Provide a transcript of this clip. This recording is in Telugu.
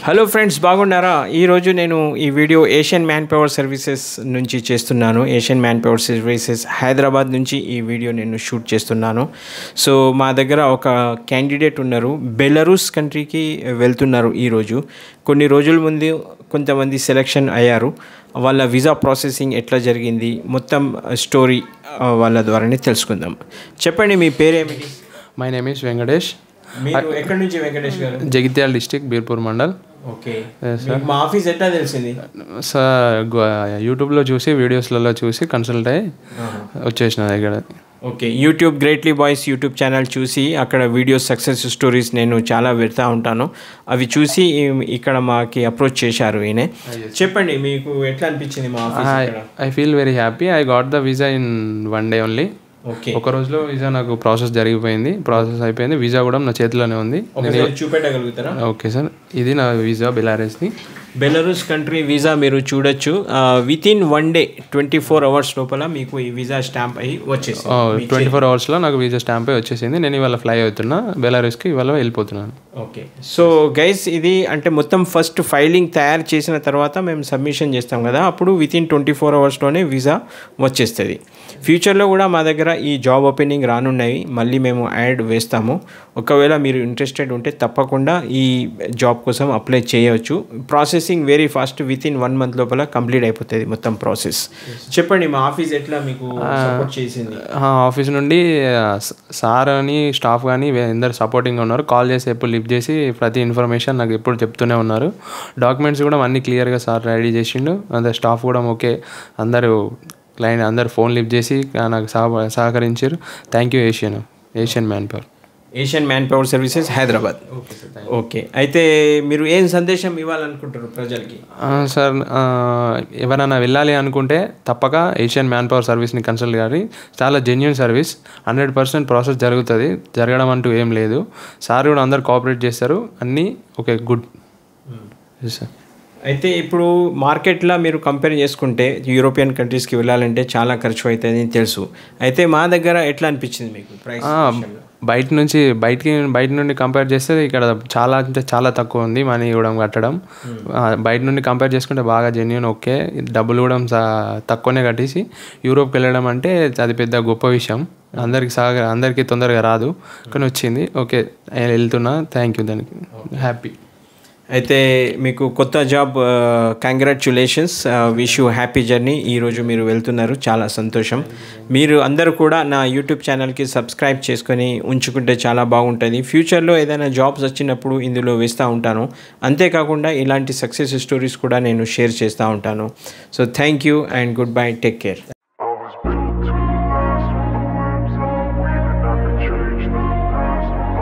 హలో ఫ్రెండ్స్, బాగున్నారా? ఈరోజు నేను ఈ video Asian man power services నుంచి చేస్తున్నాను. Asian man power services Hyderabad నుంచి ఈ వీడియో నేను షూట్ చేస్తున్నాను. సో మా దగ్గర ఒక క్యాండిడేట్ ఉన్నారు, బెలరూస్ కంట్రీకి వెళ్తున్నారు. ఈరోజు కొన్ని రోజుల ముందు కొంతమంది సెలెక్షన్ అయ్యారు. వాళ్ళ వీసా ప్రాసెసింగ్ ఎట్లా జరిగింది, మొత్తం స్టోరీ వాళ్ళ ద్వారానే తెలుసుకుందాం. చెప్పండి, మీ పేరేమిటి? My name is Venkatesh. మీరు ఎక్కడి నుంచి వెంకటేష్ గారు? Jagtial district, Birpur mandal. Okay sir, మా ఆఫీస్ ఎట్లా తెలిసింది? సార్ యూట్యూబ్లో చూసి, వీడియోస్లలో చూసి కన్సల్ట్ అయ్యి వచ్చేసిన ఇక్కడ. Okay, YouTube greatly boys YouTube channel చూసి అక్కడ వీడియోస్ సక్సెస్ స్టోరీస్ నేను చాలా పెడతా ఉంటాను. అవి చూసి ఇక్కడ మాకి అప్రోచ్ చేశారు ఈయన. చెప్పండి, మీకు ఎట్లా అనిపించింది మా office? I feel very happy. I got the visa in 1 day only. Okay, ఒక రోజులో వీసా నాకు ప్రాసెస్ అయిపోయింది. వీసా కూడా నా చేతిలోనే ఉంది. చూపెట్టగలుగుతారా? ఓకే సార్, ఇది నా వీసా బెలారస్ది. బెలరూస్ కంట్రీ వీసా మీరు చూడొచ్చు. వితిన్ 1 day 24 hours లోపల మీకు ఈ వీసా స్టాంప్ అయ్యి వచ్చేసింది. 24 hours నాకు వీసా స్టాంప్ అయ్యి వచ్చేసింది. నేను ఇవాళ ఫ్లై అవుతున్నా బెలారస్కి, ఇవాళ వెళ్ళిపోతున్నాను. ఓకే, సో గైస్, ఇది అంటే మొత్తం ఫస్ట్ ఫైలింగ్ తయారు చేసిన తర్వాత మేము సబ్మిషన్ చేస్తాం కదా, అప్పుడు వితిన్ 24 hours వీసా వచ్చేస్తుంది. ఫ్యూచర్లో కూడా మా దగ్గర ఈ జాబ్ ఓపెనింగ్ రానున్నాయి, మళ్ళీ మేము యాడ్ వేస్తాము. ఒకవేళ మీరు ఇంట్రెస్టెడ్ ఉంటే తప్పకుండా ఈ జాబ్ కోసం అప్లై చేయవచ్చు. Processing very fast, within 1 month లోపల కంప్లీట్ అయిపోతుంది మొత్తం ప్రాసెస్. చెప్పండి, మా ఆఫీస్ ఎట్లా మీకు సపోర్ట్ చేసింది? ఆఫీస్ నుండి సార్ అని స్టాఫ్ కానీ అందరు సపోర్టింగ్గా ఉన్నారు. కాల్ చేసి ఎప్పుడు లిఫ్ట్ చేసి ప్రతి ఇన్ఫర్మేషన్ నాకు ఎప్పుడు చెప్తూనే ఉన్నారు. డాక్యుమెంట్స్ కూడా అన్నీ క్లియర్గా సార్ రెడీ చేసిండు. అందరు స్టాఫ్ కూడా ఓకే, అందరు ఫోన్ లిఫ్ట్ చేసి నాకు సహకరించారు. Thank you Asian man power services Hyderabad. Okay, అయితే మీరు ఏం సందేశం ఇవ్వాలనుకుంటారు ప్రజలకి? సార్, ఎవరైనా వెళ్ళాలి అనుకుంటే తప్పక ఏషియన్ మ్యాన్ పవర్ సర్వీస్ని కన్సల్ట్ కానీ, చాలా జెన్యూన్ సర్వీస్. 100% ప్రాసెస్ జరుగుతుంది, జరగడం అంటూ ఏం లేదు. సార్ కూడా అందరు కోఆపరేట్ చేస్తారు. అన్నీ ఓకే, గుడ్ సార్. అయితే ఇప్పుడు మార్కెట్లో మీరు కంపేర్ చేసుకుంటే యూరోపియన్ కంట్రీస్కి వెళ్ళాలంటే చాలా ఖర్చు అవుతుంది అని తెలుసు. అయితే మా దగ్గర ఎట్లా అనిపించింది మీకు ప్రైస్? బయట నుండి కంపేర్ చేస్తే ఇక్కడ చాలా అంటే చాలా తక్కువ ఉంది మనీ కూడా కట్టడం. బయట నుండి కంపేర్ చేసుకుంటే బాగా జెన్యూన్. ఓకే, డబ్బులు కూడా తక్కువనే కట్టేసి యూరోప్కి వెళ్ళడం అంటే అది పెద్ద గొప్ప విషయం. అందరికీ తొందరగా రాదు, కానీ వచ్చింది. ఓకే, వెళ్తున్నా. థ్యాంక్ యూ, దానికి హ్యాపీ. అయితే మీకు కొత్త job congratulations, wish you happy journey. ఈరోజు మీరు వెళ్తున్నారు, చాలా సంతోషం. మీరు అందరూ కూడా నా యూట్యూబ్ ఛానల్కి సబ్స్క్రైబ్ చేసుకొని ఉంచుకుంటే చాలా బాగుంటుంది. ఫ్యూచర్లో ఏదైనా జాబ్స్ వచ్చినప్పుడు ఇందులో వేస్తూ ఉంటాను. అంతేకాకుండా ఇలాంటి సక్సెస్ స్టోరీస్ కూడా నేను షేర్ చేస్తూ ఉంటాను. So thank you and good bye, take care.